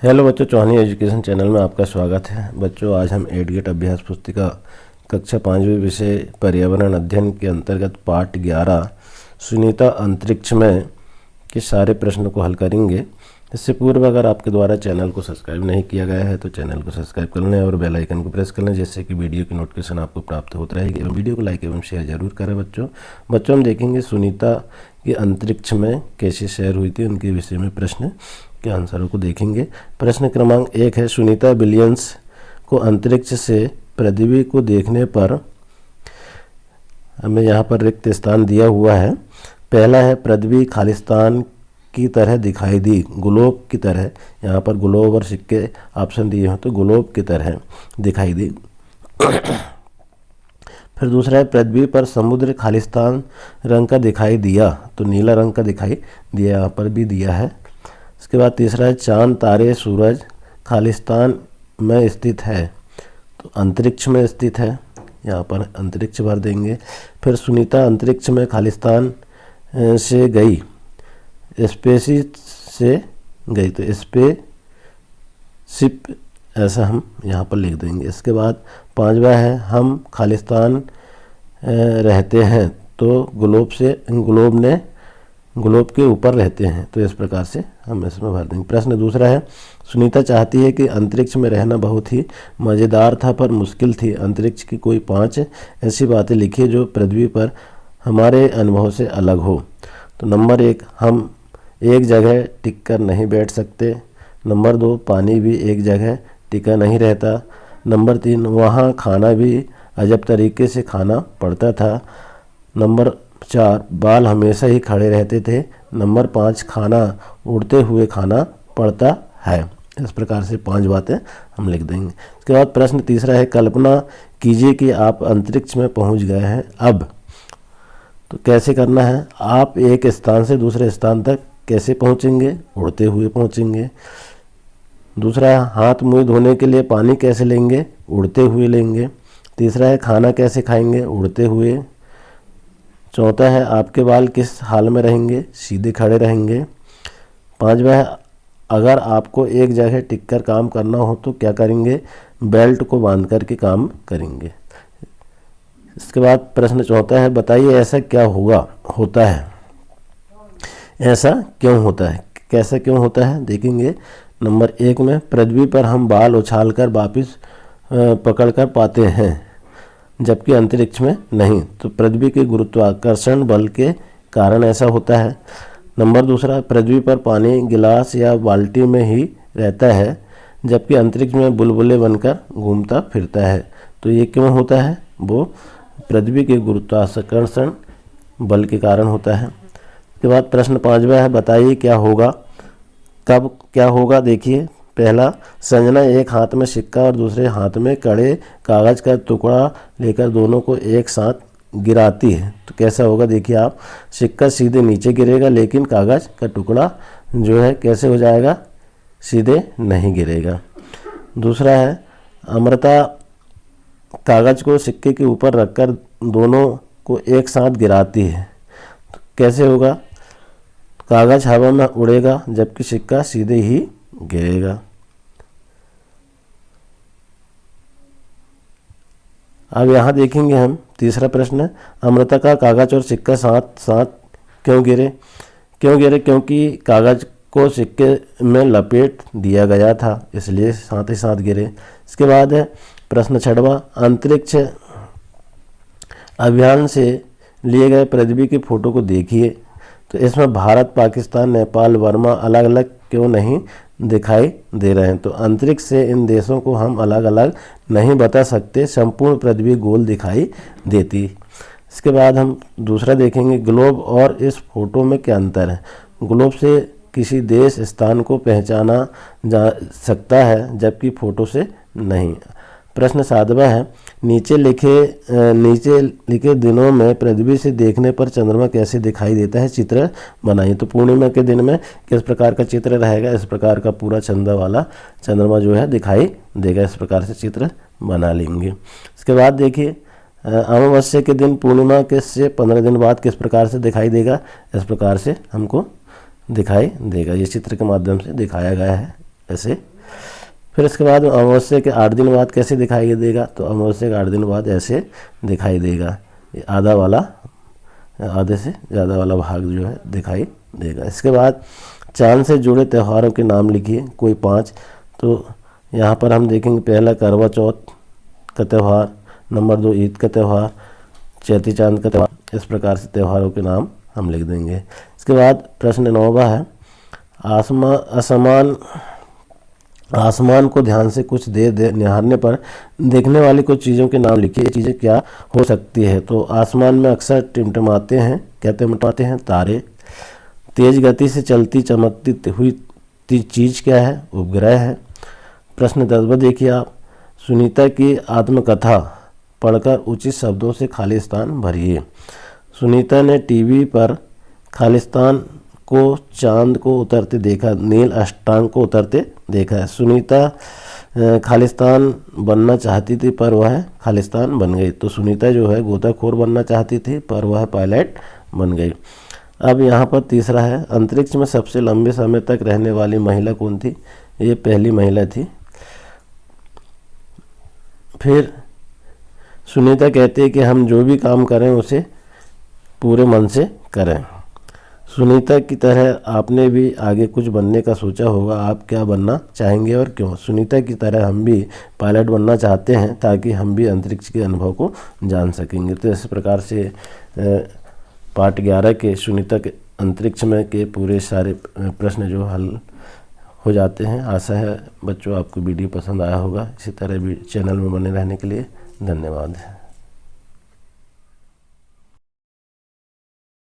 Hello बच्चों, चौहानी education channel में आपका स्वागत है। बच्चों, आज हम 8 गेट अभ्यास पुस्तिका कक्षा 5वीं विषय पर्यावरण अध्ययन के अंतर्गत पाठ 11 सुनीता अंतरिक्ष में के सारे प्रश्नों को हल करेंगे। इससे पूर्व अगर आपके द्वारा चैनल को सब्सक्राइब नहीं किया गया है तो चैनल को सब्सक्राइब कर लें और बेल आइकन को प्रेस कर लें, जिससे कि वीडियो की नोटिफिकेशन आपको प्राप्त होती रहेगी। एवं वीडियो को लाइक एवं शेयर जरूर करें। बच्चों हम देखेंगे सुनीता की अंतरिक्ष में कैसी सैर हुई थी, उनके विषय में प्रश्न के आंसरों को देखेंगे। प्रश्न क्रमांक 1 है, सुनीता विलियम्स को अंतरिक्ष से पृथ्वी को देखने पर हमें यहाँ पर रिक्त स्थान दिया हुआ है। पहला है, पृथ्वी खालिस्तान की तरह दिखाई दी, ग्लोब की तरह। यहाँ पर ग्लोब और सिक्के ऑप्शन दिए हो तो ग्लोब की तरह दिखाई दी। फिर दूसरा है, पृथ्वी पर समुद्र खालिस्तान रंग का दिखाई दिया, तो नीला रंग का दिखाई दिया, यहाँ पर भी दिया है। इसके बाद तीसरा है, चांद तारे सूरज खालिस्तान में स्थित है, तो अंतरिक्ष में स्थित है, यहाँ पर अंतरिक्ष भर देंगे। फिर सुनीता अंतरिक्ष में खालिस्तान से गई, स्पेसिस से गई, तो स्पेसिप ऐसा हम यहाँ पर लिख देंगे। इसके बाद 5वां है, हम खालिस्तान रहते हैं, तो ग्लोब के ऊपर रहते हैं, तो इस प्रकार से हम इसमें भर देंगे। प्रश्न दूसरा है, सुनीता चाहती है कि अंतरिक्ष में रहना बहुत ही मज़ेदार था पर मुश्किल थी। अंतरिक्ष की कोई 5 ऐसी बातें लिखिए जो पृथ्वी पर हमारे अनुभव से अलग हो। तो नंबर 1, हम एक जगह टिक कर नहीं बैठ सकते। नंबर 2, पानी भी एक जगह टिका नहीं रहता। नंबर 3, वहाँ खाना भी अजब तरीके से खाना पड़ता था। नंबर 4, बाल हमेशा ही खड़े रहते थे। नंबर 5, खाना उड़ते हुए खाना पड़ता है। इस प्रकार से 5 बातें हम लिख देंगे। इसके बाद प्रश्न तीसरा है, कल्पना कीजिए कि आप अंतरिक्ष में पहुंच गए हैं। अब तो कैसे करना है, आप एक स्थान से दूसरे स्थान तक कैसे पहुंचेंगे? उड़ते हुए पहुंचेंगे। दूसरा है, हाथ मुंह धोने के लिए पानी कैसे लेंगे? उड़ते हुए लेंगे। तीसरा है, खाना कैसे खाएंगे? उड़ते हुए। चौथा है, आपके बाल किस हाल में रहेंगे? सीधे खड़े रहेंगे। 5वां है, अगर आपको एक जगह टिक कर काम करना हो तो क्या करेंगे? बेल्ट को बांध कर के काम करेंगे। इसके बाद प्रश्न चौथा है, बताइए ऐसा क्या होता है, ऐसा क्यों होता है, कैसा क्यों होता है देखेंगे। नंबर 1 में, पृथ्वी पर हम बाल उछालकर वापस पकड़कर पाते हैं जबकि अंतरिक्ष में नहीं, तो पृथ्वी के गुरुत्वाकर्षण बल के कारण ऐसा होता है। नंबर दूसरा, पृथ्वी पर पानी गिलास या बाल्टी में ही रहता है जबकि अंतरिक्ष में बुलबुले बनकर घूमता फिरता है, तो ये क्यों होता है? वो पृथ्वी के गुरुत्वाकर्षण बल के कारण होता है। इसके बाद प्रश्न 5वां है, बताइए क्या होगा, कब क्या होगा। देखिए, पहला, संजना एक हाथ में सिक्का और दूसरे हाथ में कड़े कागज का टुकड़ा लेकर दोनों को एक साथ गिराती है, तो कैसा होगा? देखिए आप, सिक्का सीधे नीचे गिरेगा लेकिन कागज का टुकड़ा जो है कैसे हो जाएगा? सीधे नहीं गिरेगा। दूसरा है, अमृता कागज को सिक्के के ऊपर रखकर दोनों को एक साथ गिराती है, तो कैसे होगा? कागज हवा में उड़ेगा जबकि सिक्का सीधे ही गिरेगा। अब यहाँ देखेंगे हम तीसरा प्रश्न, अमृता का कागज और सिक्का साथ साथ क्यों गिरे? क्योंकि कागज को सिक्के में लपेट दिया गया था, इसलिए साथ ही साथ गिरे। इसके बाद है प्रश्न 6वां, अंतरिक्ष अभियान से लिए गए पृथ्वी की फोटो को देखिए, तो इसमें भारत, पाकिस्तान, नेपाल, बर्मा अलग अलग क्यों नहीं दिखाई दे रहे हैं? तो अंतरिक्ष से इन देशों को हम अलग अलग नहीं बता सकते, संपूर्ण पृथ्वी गोल दिखाई देती। इसके बाद हम दूसरा देखेंगे, ग्लोब और इस फोटो में क्या अंतर है? ग्लोब से किसी देश स्थान को पहचाना जा सकता है जबकि फोटो से नहीं। प्रश्न 7वां है, नीचे लिखे दिनों में पृथ्वी से देखने पर चंद्रमा कैसे दिखाई देता है, चित्र बनाइए। तो पूर्णिमा के दिन में किस प्रकार का चित्र रहेगा? इस प्रकार का पूरा चंदा वाला चंद्रमा जो है दिखाई देगा, इस प्रकार से चित्र बना लेंगे। इसके बाद देखिए, अमावस्या के दिन पूर्णिमा के से 15 दिन बाद किस प्रकार से दिखाई देगा? इस प्रकार से हमको दिखाई देगा, ये चित्र के माध्यम से दिखाया गया है, ऐसे। फिर इसके बाद अमावस्या के 8 दिन बाद कैसे दिखाई देगा, तो अमावस्या के 8 दिन बाद ऐसे दिखाई देगा, ये आधा वाला, आधे से ज़्यादा वाला भाग जो है दिखाई देगा। इसके बाद चांद से जुड़े त्योहारों के नाम लिखिए, कोई 5। तो यहाँ पर हम देखेंगे, पहला करवा चौथ का त्यौहार, नंबर 2 ईद का त्यौहार, चैती चांद का त्यौहार। इस प्रकार से त्योहारों के नाम हम लिख देंगे। इसके बाद प्रश्न 9वां है, आसमान को ध्यान से कुछ देर निहारने पर देखने वाली कुछ चीज़ों के नाम लिखिए, ये चीज़ें क्या हो सकती है। तो आसमान में अक्सर टिमटिमाते हैं, क्या टिमटिमाते हैं, तारे। तेज गति से चलती चमकती हुई चीज़ क्या है, उपग्रह है। प्रश्न 10वां देखिए आप, सुनीता की आत्मकथा पढ़कर उचित शब्दों से खालिस्तान भरिए। सुनीता ने टीवी पर खालिस्तान को चांद को उतरते देखा, नील अष्टांग को उतरते देखा है। सुनीता खालिस्तान बनना चाहती थी पर वह खालिस्तान बन गई। तो सुनीता जो है गोताखोर बनना चाहती थी पर वह पायलट बन गई। अब यहाँ पर तीसरा है, अंतरिक्ष में सबसे लंबे समय तक रहने वाली महिला कौन थी, ये पहली महिला थी। फिर सुनीता कहती है कि हम जो भी काम करें उसे पूरे मन से करें। सुनीता की तरह आपने भी आगे कुछ बनने का सोचा होगा, आप क्या बनना चाहेंगे और क्यों। सुनीता की तरह हम भी पायलट बनना चाहते हैं ताकि हम भी अंतरिक्ष के अनुभव को जान सकेंगे। तो इस प्रकार से पार्ट 11 के सुनीता के अंतरिक्ष में के पूरे सारे प्रश्न जो हल हो जाते हैं। आशा है बच्चों आपको वीडियो पसंद आया होगा। इसी तरह भी चैनल में बने रहने के लिए धन्यवाद।